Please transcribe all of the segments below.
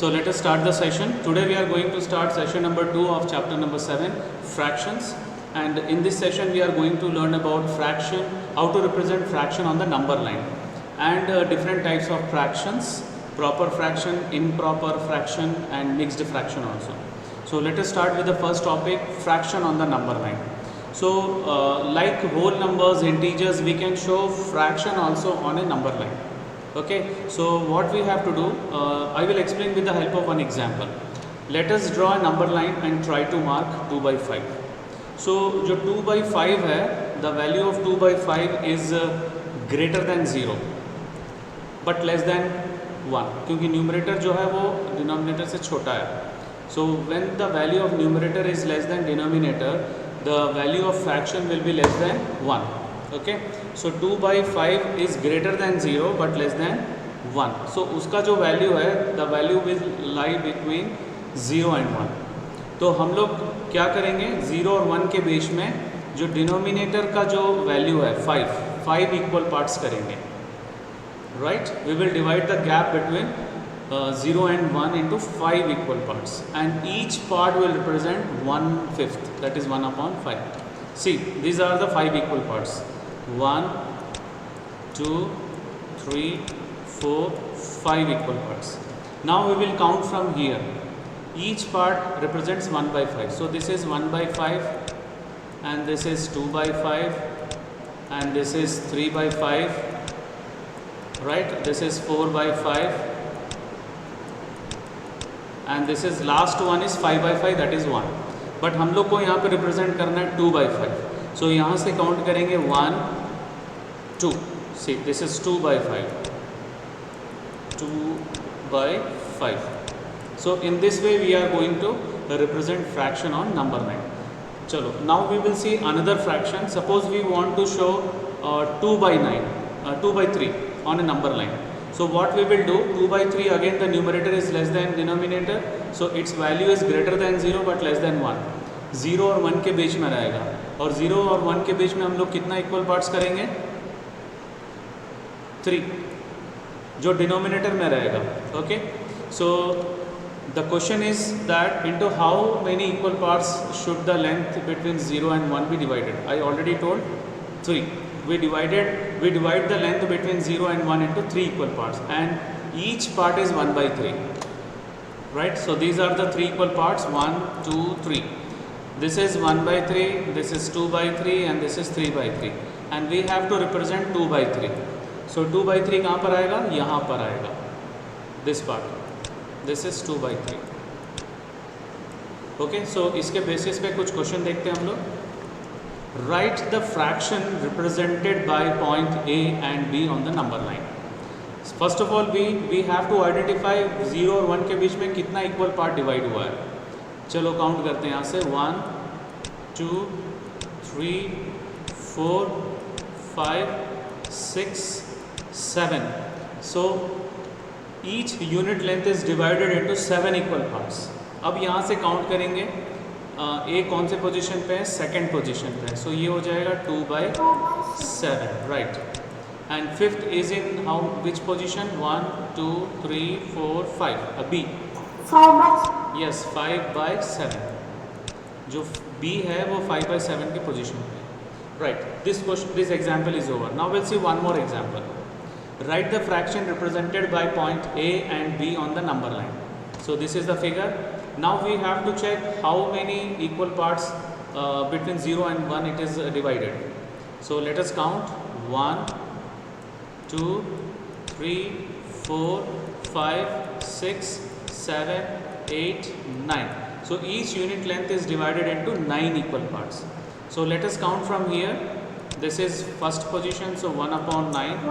So let us start the session. Today we are going to start session number 2 of chapter number 7, fractions. And in this session we are going to learn about fraction, how to represent fraction on the number line, and different types of fractions, proper fraction, improper fraction, and mixed fraction also. So let us start with the first topic, fraction on the number line. So like whole numbers, integers, we can show fraction also on a number line. Okay, so what we have to do, I will explain with the help of one example. Let us draw a number line and try to mark 2 by 5. So जो 2 by 5 है, the value of 2 by 5 is greater than 0 but less than 1, क्योंकि numerator जो है वो denominator से छोटा है. So when the value of numerator is less than denominator, the value of fraction will be less than 1. Okay, so 2 by 5 is greater than 0 but less than 1. So उसका जो value है, the value will lie between 0 and 1. तो हम लोग क्या करेंगे, 0 और 1 के बीच में जो डिनोमिनेटर का जो वैल्यू है 5 इक्वल पार्ट्स करेंगे. Right, we will divide the gap between 0 and 1 into 5 equal parts, and each part will represent 1/5, that is 1 upon 5. See, these are the 5 equal parts. 1, 2, 3, 4, 5 equal parts. Now we will count from here. Each part represents 1 by 5. So this is 1 by 5, and this is 2 by 5, and this is 3 by 5. Right? This is 4 by 5, and this is last one is 5 by 5, that is 1. But हम लोग को यहाँ पे represent करना है 2 by 5. So यहाँ से count करेंगे 1, 2. See, this is 2 by 5. 2 by 5. So in this way we are going to represent fraction on number line. चलो, now we will see another fraction. Suppose we want to show 2 by 3 on a number line. So what we will do, 2 by 3, again the numerator is less than denominator, so its value is greater than 0 but less than 1. 0 और 1 के बीच में रहेगा, और 0 और 1 के बीच में हम लोग कितना इक्वल पार्ट्स करेंगे, 3, जो डिनोमिनेटर में रहेगा. Okay, so the question is that into how many equal parts should the length between 0 and 1 be divided. I already told 3. We divide the length between 0 and 1 into 3 equal parts, and each part is 1 by 3. Right, so these are the 3 equal parts, 1, 2, 3. This is 1 by 3, this is 2 by 3, and this is 3 by 3, and we have to represent 2 by 3. So 2 by 3 कहाँ पर आएगा, यहाँ पर आएगा, this part. This is 2 by 3. Okay, so इसके basis पे कुछ question देखते हैं हम लोग. Write the fraction represented by point A and B on the number line. First of all, we have to identify 0 और 1 के बीच में कितना इक्वल पार्ट डिवाइड हुआ है. चलो काउंट करते हैं यहाँ से. 1, 2, 3, 4, 5, 6, 7. So each unit length is divided into 7 equal parts. अब यहाँ से काउंट करेंगे. ए कौन से पोजीशन पे है, सेकंड पोजीशन पे है, सो ये हो जाएगा 2 by 7. Right, and fifth is in how which position, 1, 2, 3, 4, 5. B, yes, 5 by 7. जो बी है वो 5 by 7 की पोजीशन पे है. Right, this example is over. Now will see one more example. Right the fraction represented by point A and be on the number line. So this is the figure. Now we have to check how many equal parts between 0 and 1 it is divided. So let us count. 1, 2, 3, 4, 5, 6, 7, 8, 9. So each unit length is divided into 9 equal parts. So let us count from here. This is first position, so 1 upon 9.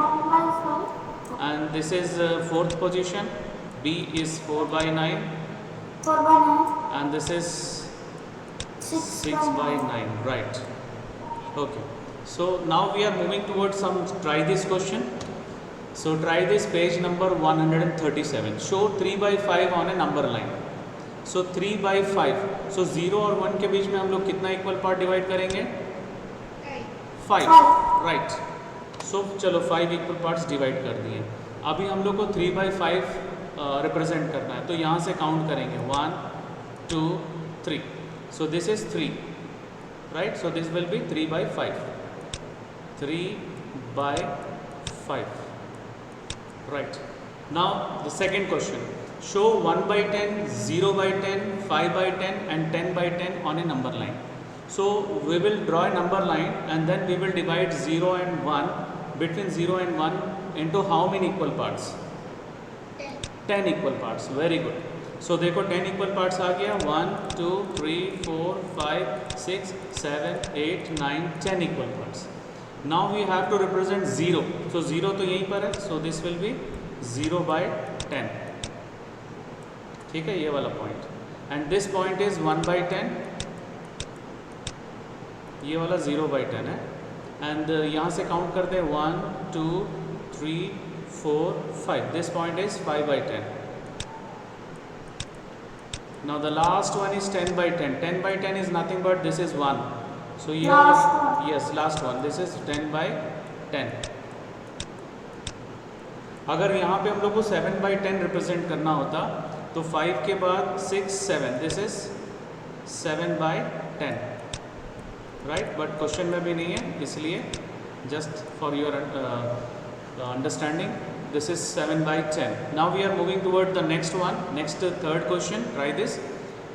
And this is fourth position. B is 4 by 9. 4 by 9. And this is 6 by 9. Right. Okay. So now we are moving towards try this question. So try this, page number 137. Show 3 by 5 on a number line. So 3 by 5. So 0 और 1 के बीच में हम लोग कितना equal part divide करेंगे, 5. Right, सो चलो 5 equal parts divide कर दिए. अभी हम लोग को 3 by 5 रिप्रेजेंट करना है, तो यहाँ से काउंट करेंगे 1 2 3. So this is 3, right. So this will be 3/5. 3/5. Right. Now the second question. Show 1/10, 0/10, 5/10 and 10/10 on a number line. So we will draw a number line and then we will divide 0 and 1, between 0 and 1, into how many equal parts? 10 equal parts. Very good. So देखो 10 equal parts आ गया. 1 2 3 4 5 6 7 8 9 10 equal parts. Now we have to represent 0. So 0 तो यहीं पर है. So this will be 0/10. ठीक है, ये वाला point. And this point is 1/10. ये वाला 0/10 है. एंड यहाँ से काउंट करते हैं 1 2 3 4 5. This point is 5/10. Now the last one is 10/10. 10/10 is nothing but this is 1. सो ये yes last one. This is 10/10. अगर यहाँ पे हम लोग को 7/10 रिप्रेजेंट करना होता तो 5 के बाद 6 7. This is 7/10, right. But question में भी नहीं है, इसलिए just for your understanding this is 7/10. Now we are moving toward the next one. Next third question. Try this.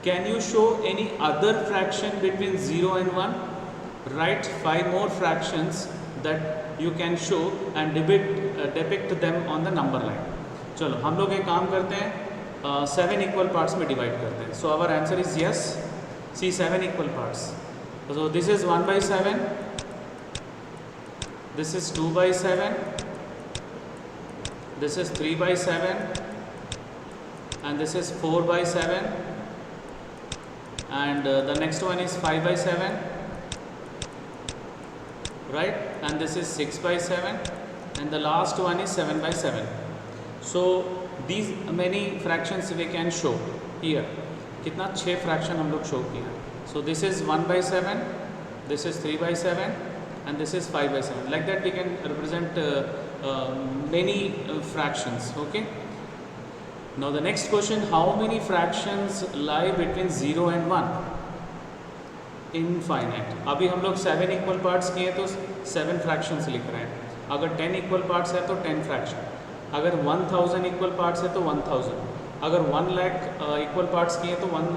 Can you show any other fraction between 0 and 1? Right 5 more fractions that you can show and depict them on the number line. चलो हम लोग एक काम करते हैं, 7 equal parts में divide करते हैं. So our answer is yes. See 7 equal parts. So this is 1/7, this is 2/7, this is 3/7, and this is 4/7, and the next one is 5/7, right, and this is 6/7, and the last one is 7/7. So these many fractions we can show here. कितना 6 fraction हम लोग show किया. So this is 1/7, this is 3/7, and this is 5/7. Like that we can represent many fractions. Okay. Now the next question, how many fractions lie between 0 and 1? Infinite. अभी हम लोग 7 equal parts किए तो 7 fractions लिख रहे हैं. अगर 10 equal parts है तो 10 fraction. अगर 1000 equal parts है तो 1000. अगर 1 lakh equal parts किए तो 1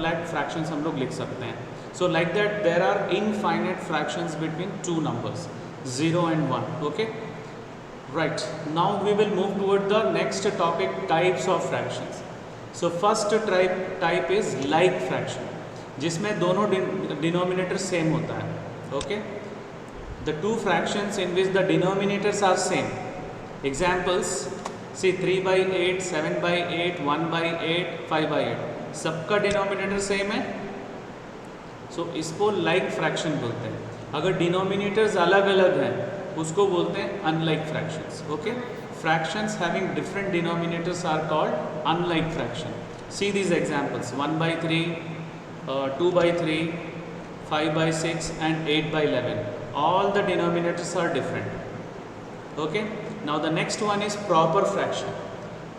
lakh fractions हम लोग लिख सकते हैं. So like that there are infinite fractions between two numbers, 0 and 1. Okay. Right. Now we will move toward the next topic, types of fractions. So first type is like fraction, जिसमें दोनों denominator same होता है. Okay. The two fractions in which the denominators are same. Examples, see 3/8, 7/8, 1/8, 5/8, सबका denominator same है. सो इसको like fraction बोलते हैं. अगर डिनोमिनेटर्स अलग अलग हैं उसको बोलते हैं unlike fractions. Okay. Fractions having different denominators are called unlike fraction. See these examples, 1/3, 2/3, 5/6 and 8/11. All the denominators are different. Okay. Now the next one is proper fraction.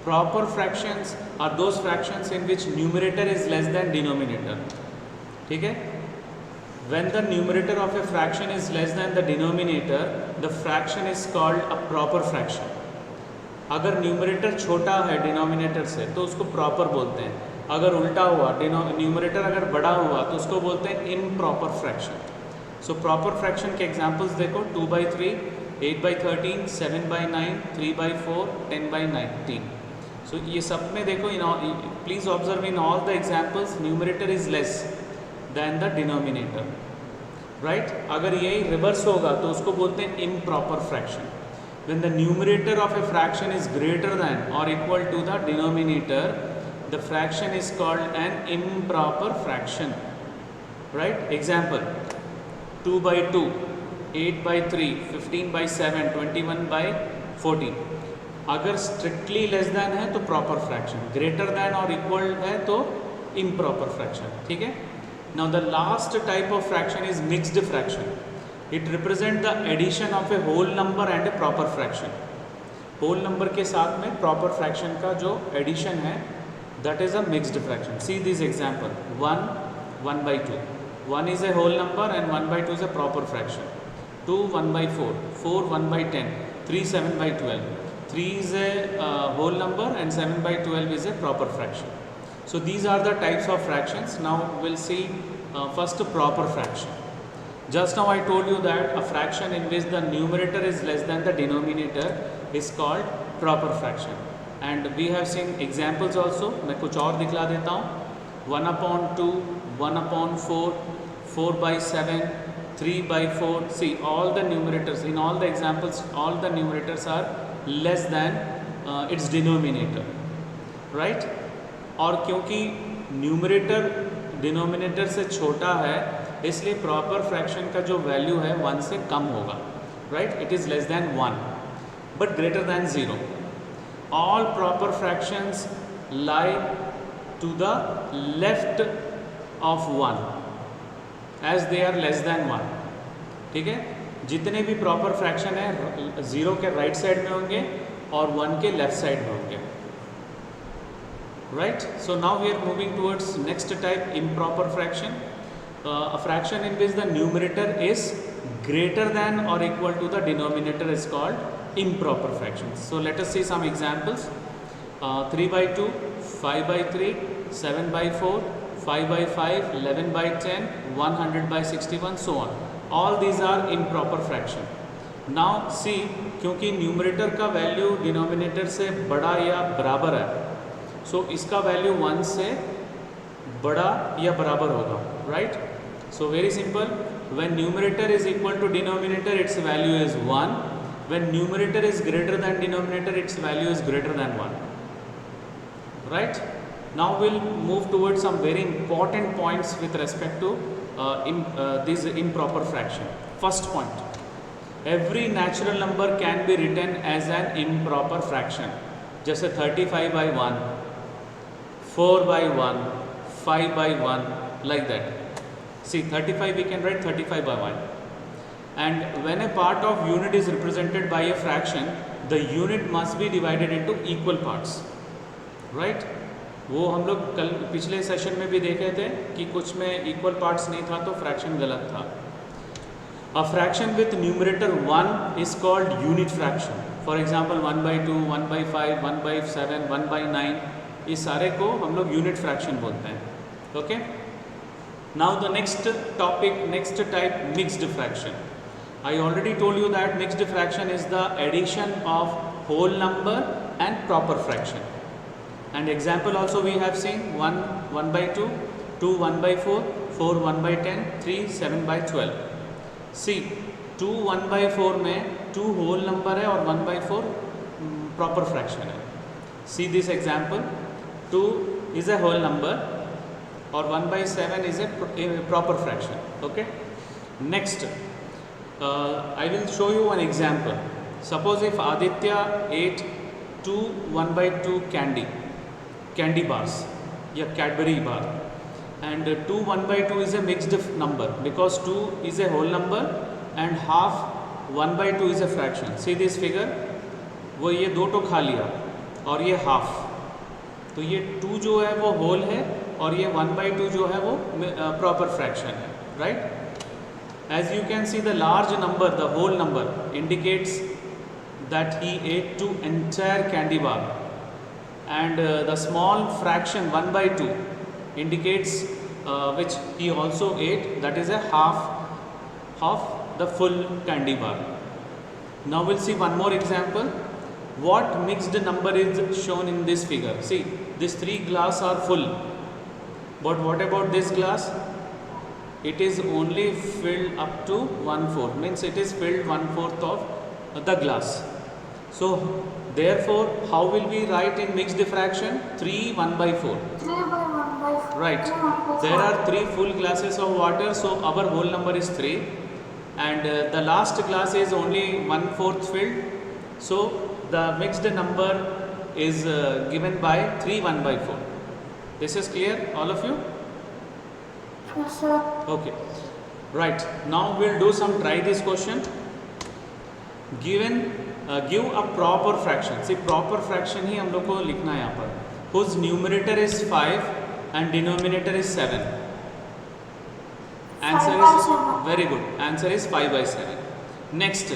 Proper fractions are those fractions in which numerator is less than denominator. ठीक है. When the numerator of a fraction is less than the denominator, the fraction is called a proper fraction. अगर numerator छोटा है denominator से तो उसको proper बोलते हैं. अगर उल्टा हुआ, न्यूमरेटर अगर बड़ा हुआ तो उसको बोलते हैं improper fraction. So proper fraction के एग्जांपल्स देखो, 2/3, 8/13, 7/9, 3/4, 10/19. सो ये सब में देखो, please observe in all the examples numerator is less than the denominator. Right. अगर यही रिवर्स होगा तो उसको बोलते हैं improper fraction. When the numerator of a fraction is greater than or equal to the denominator, the fraction is called an improper fraction. Right. Example, 2/2, 8/3, 15/7, 21/14. अगर strictly less than है तो proper fraction, greater than or equal है तो improper fraction. ठीक है. Now the last type of fraction is mixed fraction. It represents the addition of a whole number and a proper fraction. Whole number के साथ में proper fraction का जो addition है that is a mixed fraction. See this example 1/2. 1 is a whole number and 1/2 is a proper fraction. 2 1/4. 4 1/10. 3 7/12. 3 is a whole number and 7/12 is a proper fraction. So these are the types of fractions. Now we'll see first proper fraction. Just now I told you that a fraction in which the numerator is less than the denominator is called proper fraction. And we have seen examples also. मैं कुछ और दिखला देता हूँ. 1/2, 1/4, 4/7, 3/4. See, all the numerators, in all the examples, all the numerators are less than its denominator, right? और क्योंकि numerator denominator से छोटा है इसलिए प्रॉपर फ्रैक्शन का जो वैल्यू है 1 से कम होगा, right? It is less than 1 but greater than 0. All proper fractions lie to the left of 1 as they are less than 1. ठीक है, जितने भी प्रॉपर फ्रैक्शन है 0 के राइट साइड में होंगे और 1 के लेफ्ट साइड में होंगे, right? So now we are moving towards next type, improper fraction. A fraction in which the numerator is greater than or equal to the denominator is called improper fraction. So let us see some examples. 3/2, 5/3, 7/4, 5/5, 11/10, 100/61, so on. All these are improper fraction. Now see, क्योंकि numerator का value denominator से बड़ा या बराबर है, सो इसका value 1 से बड़ा या बराबर होगा, right? So very simple, when numerator is equal to denominator its value is 1. When numerator is greater than denominator its value is greater than 1, right? Now will move towards some very important points with respect to this improper fraction. First point, every natural number can be written as an improper fraction. जैसे 35/1, 4/1, 5/1, like that. See, 35 we can write 35/1. And when a part of unit is represented by a fraction, the unit must be divided into equal parts, right? वो हम लोग कल पिछले session में भी देखे थे कि कुछ में इक्वल पार्ट्स नहीं था तो फ्रैक्शन गलत था. A fraction with numerator 1 is called unit fraction. For example, 1/2, 1/5, 1/7, 1/9. इस सारे को हम लोग यूनिट फ्रैक्शन बोलते हैं. Okay, now the next topic, next type, mixed fraction. I already told you that mixed fraction is the addition of whole number and proper fraction. And example also we have seen 1 1/2, 2 1/4, 4 1/10, 3 7/12. See 2 1/4 में 2 whole number है और 1/4 proper fraction है. सी this example, 2 is a whole number और 1/7 is a proper fraction. Okay, next I will show you an example. Suppose if Aditya ate 2 1/2 candy bars या Cadbury bar, and 2 1/2 is a mixed number because 2 is a whole number and half 1/2 is a fraction. See this figure, वो ये दो तो खा लिया और ये half, तो ये 2 जो है वो होल है और ये 1/2 जो है वो प्रॉपर फ्रैक्शन है, right? As you can see the large number, the whole number indicates that he ate 2 entire candy bar, and the small fraction 1/2 indicates which he also ate, that is a half the full candy bar. Now we'll see one more example. What mixed number is shown in this figure? See, these 3 glass are full, but what about this glass? It is only filled up to 1/4, means it is filled 1/4 of the glass. So therefore how will we write in mixed fraction? 3 1/4. 3/1/4. Right, there are 3 full glasses of water, so our whole number is 3, and the last glass is only 1/4 filled, so the mixed number is given by 3 1/4. This is clear, all of you? Yes, sir. Okay, right. Now we'll do some try this question. Given give a proper fraction. See proper fraction ही हम लोग को लिखना है यहाँ पर. Whose numerator is 5 and denominator is 7. Answer 5 by is 7. very good. Answer is 5 by 7. Next,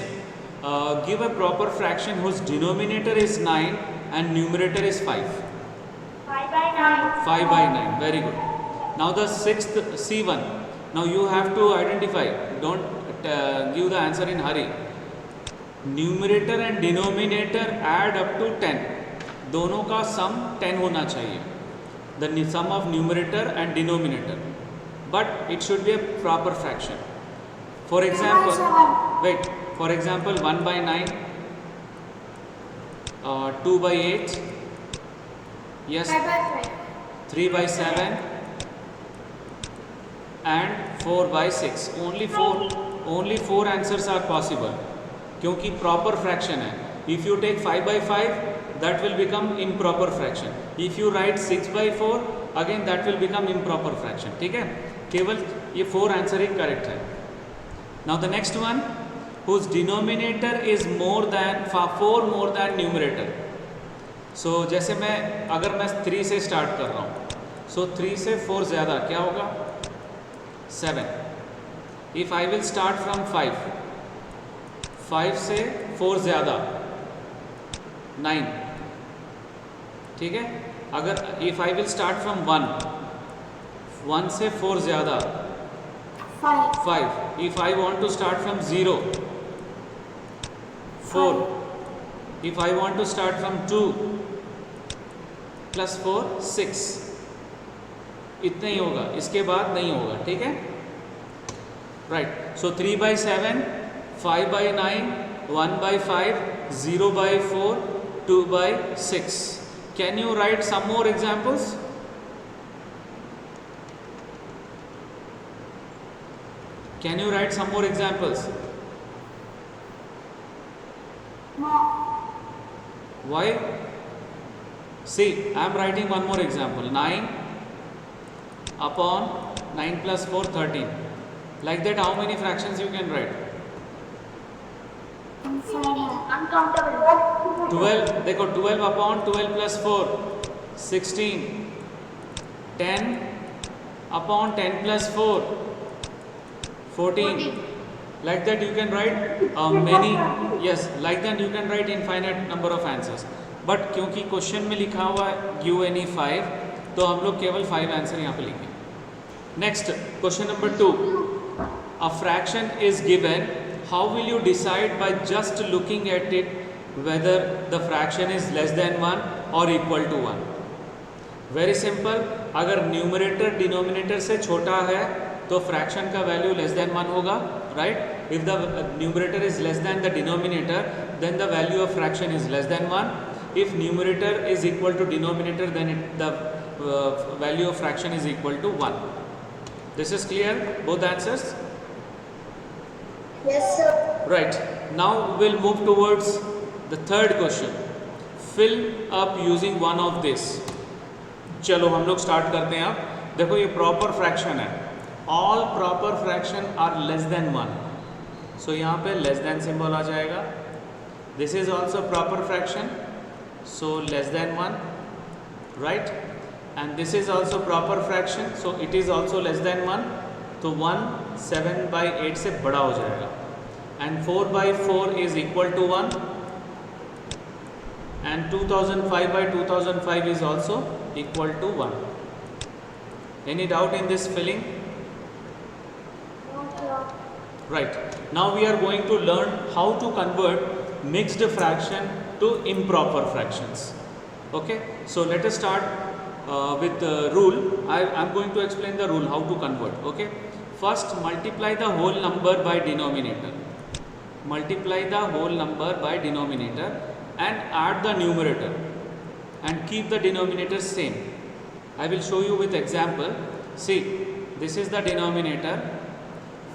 give a proper fraction whose denominator is 9 and numerator is 5. 5 by 9. 5 by 9. Very good. Now the sixth C1. Now you have to identify. Don't give the answer in hurry. Numerator and denominator add up to 10. दोनों का sum 10 होना चाहिए. The sum of numerator and denominator. But it should be a proper fraction. For example, 10 by 7. wait. For example, 1 by 9, 2 by 8, yes, 5 by 5. 3 by 7, and 4 by 6. Only four answers are possible. क्योंकि proper fraction है. If you take 5 by 5, that will become improper fraction. If you write 6 by 4, again that will become improper fraction. ठीक है? केवल ये 4 answer ही correct है. Now the next one, whose denominator is more than 4 more than numerator. So जैसे अगर मैं 3 से start कर रहा हूँ, so 3 से 4 ज़्यादा क्या होगा? 7. If I will start from 5 से 4 ज़्यादा 9. ठीक है? अगर if I will start from 1 से 4 ज़्यादा 5. If I want to start from 0, 4. If I want to start from 2 plus 4, 6. इतना ही होगा, इसके बाद नहीं होगा. ठीक है? Right. So 3 by 7, 5 by 9, 1 by 5, 0 by 4, 2 by 6. Can you write some more examples? Can you write some more examples? No. Why? See, I am writing one more example. 9 upon 9 plus 4, 13. Like that, how many fractions you can write? Uncountable. 12. देखो 12 upon 12 plus 4, 16. 10 upon 10 plus 4, 14. Like that you can write many. Yes, like that you can write infinite number of answers. But क्योंकि question में लिखा हुआ है give any 5, तो हम लोग केवल 5 आंसर यहाँ पे लिखेंगे. Next question number 2. A fraction is given. How will you decide by just looking at it whether the fraction is less than 1 or equal to 1? Very simple. अगर न्यूमरेटर डिनोमिनेटर से छोटा है तो फ्रैक्शन का value less than 1 होगा. Right? If the numerator is less than the denominator, then the value of fraction is less than 1. If numerator is equal to denominator, then the value of fraction is equal to 1. This is clear? Both answers? Yes, sir. Right. Now we'll move towards the third question. Fill up using one of this. चलो हम लोग start करते हैं. अब देखो ये proper fraction है. All proper fraction are less than 1. So यहाँ पे less than symbol आ जाएगा. This is also proper fraction. So less than 1. Right? And this is also proper fraction. So it is also less than 1. तो 1 7 by 8 से बड़ा हो जाएगा. And 4 by 4 is equal to 1. And 2005 by 2005 is also equal to 1. Any doubt in this filling? No, sir. Right. Now we are going to learn how to convert mixed fraction to improper fractions. Okay. So let us start with the rule. I am going to explain the rule how to convert. Okay. First, multiply the whole number by denominator. Multiply the whole number by denominator and add the numerator and keep the denominator same. I will show you with example. See, this is the denominator.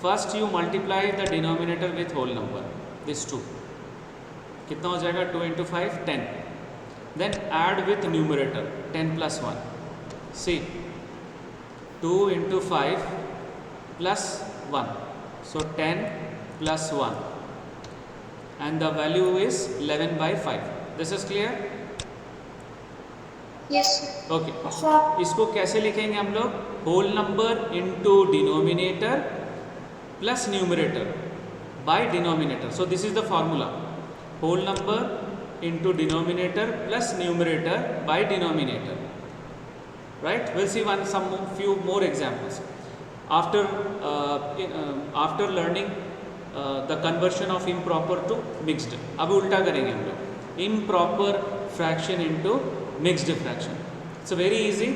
First you multiply the denominator with whole number. This 2. कितना हो जाएगा? 2 into 5, 10. Then add with numerator 10 plus 1. See, 2 into 5 plus 1. So 10 plus 1. and the value is 11 by 5. This is clear? Yes. Okay. Sir. इसको कैसे लिखेंगे हम लोग? Whole number into denominator plus numerator by denominator. So this is the formula. Whole number into denominator plus numerator by denominator. Right? We'll see few more examples. After learning the conversion of improper to mixed. अब उल्टा करेंगे हम लोग. Improper fraction into mixed fraction. It's very easy.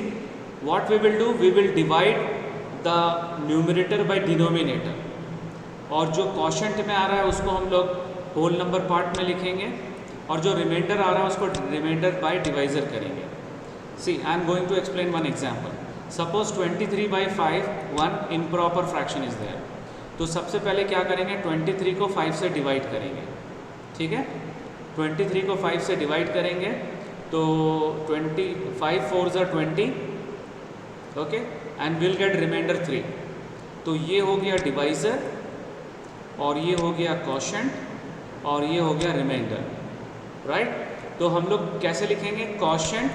What we will do? We will divide the numerator by denominator. और जो quotient में आ रहा है उसको हम लोग होल नंबर पार्ट में लिखेंगे और जो रिमाइंडर आ रहा है उसको रिमाइंडर बाय डिवाइजर करेंगे. See I am going to explain one example. Suppose 23 by 5 one improper fraction is there. तो सबसे पहले क्या करेंगे? 23 को 5 से डिवाइड करेंगे. ठीक है, 23 को 5 से डिवाइड करेंगे तो 25 4s are 20. Okay, and will get reminder 3. तो ये हो गया डिवाइजर और ये हो गया क्वोशंट और ये हो गया रिमाइंडर. राइट? तो हम लोग कैसे लिखेंगे? क्वोशंट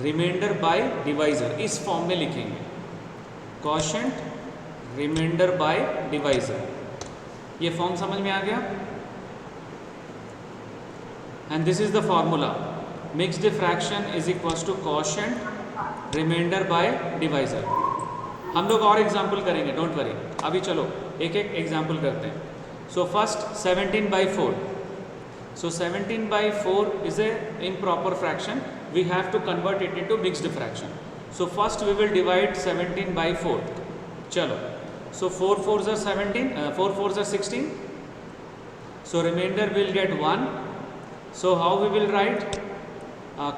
रिमाइंडर बाय डिवाइजर, इस फॉर्म में लिखेंगे. Quotient reminder by divisor. ये फॉर्म समझ में आ गया? And this is the formula. Mixed fraction is equals to quotient reminder by divisor. हम लोग और एग्जाम्पल करेंगे, डोंट वरी. अभी चलो एक एक एग्जाम्पल करते हैं. So first 17 by 4. So 17 by 4 is a improper fraction. We have to convert it into mixed fraction. So first we will divide 17 by 4. Chalo. So 4 4s are 17. 4 4s are 16. So remainder will get 1. So how we will write?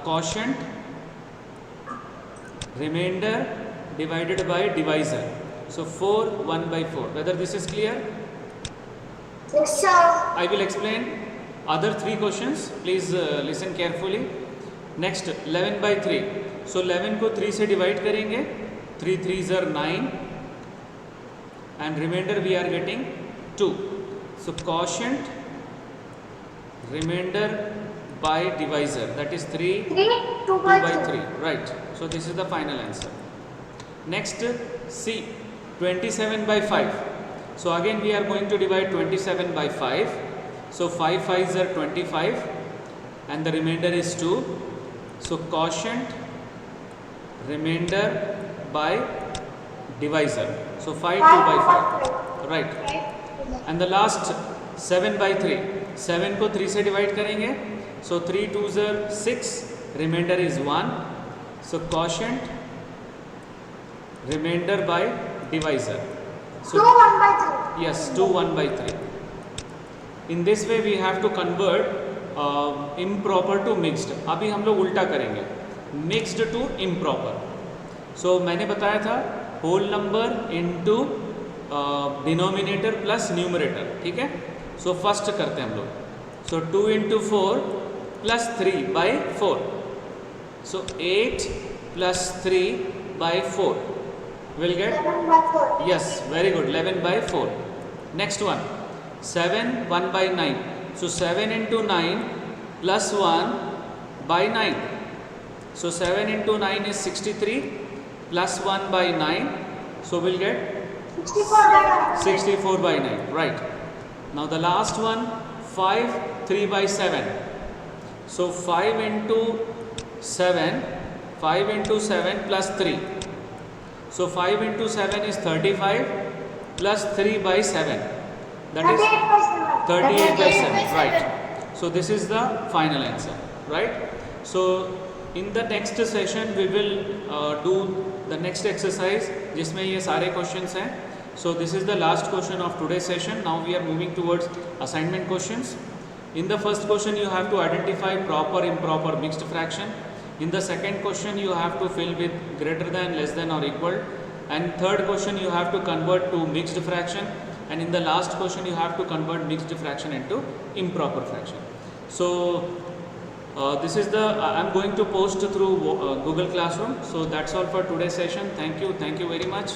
Quotient remainder divided by divisor. So 4 1 by 4. Whether this is clear? Yes, sir. I will explain other 3 questions. Please listen carefully. Next 11 by 3. So 11 को 3 से divide करेंगे. 3 3s are 9 and remainder we are getting 2. So quotient remainder by divisor, that is 3 2 by 3. Right. So this is the final answer. Next C 27 by 5. So again we are going to divide 27 by 5. So 5 5s are 25 and the remainder is 2. So quotient remainder by divisor. So 5 2 by 5. Right. And the last 7 by 3. 7 को 3 से divide करेंगे. So 3 2s are 6. Remainder is 1. So quotient remainder by divisor. So 2 1 by 3. yes, 2 1 by 3. In this way we have to convert improper to mixed. अभी हम लोग उल्टा करेंगे, mixed to improper. So मैंने बताया था whole number into denominator plus numerator. ठीक है? So first करते हैं हम लोग. So 2 into 4 plus 3 by 4. So 8 plus 3 by 4 will get 11 by 4. yes, very good, 11 by 4. Next one 7 1 by 9. So 7 into 9 plus 1 by 9. So 7 into 9 is 63 plus 1 by 9. So we'll get 64 by 9. 64 by 9. Right. Now the last one 5 3 by 7. So 5 into 7, 5 into 7 plus 3. So 5 into 7 is 35 plus 3 by 7. That is 38 by 7. 38 by 7. Right. So this is the final answer. Right. So in the next session we will do the next exercise जिसमें ये सारे questions हैं. So this is the last question of today's session. Now we are moving towards assignment questions. In the first question you have to identify proper, improper, mixed fraction. In the second question you have to fill with greater than, less than or equal. And third question you have to convert to mixed fraction. And in the last question you have to convert mixed fraction into improper fraction. So this is the I'm going to post through Google Classroom. So that's all for today's session. Thank you very much.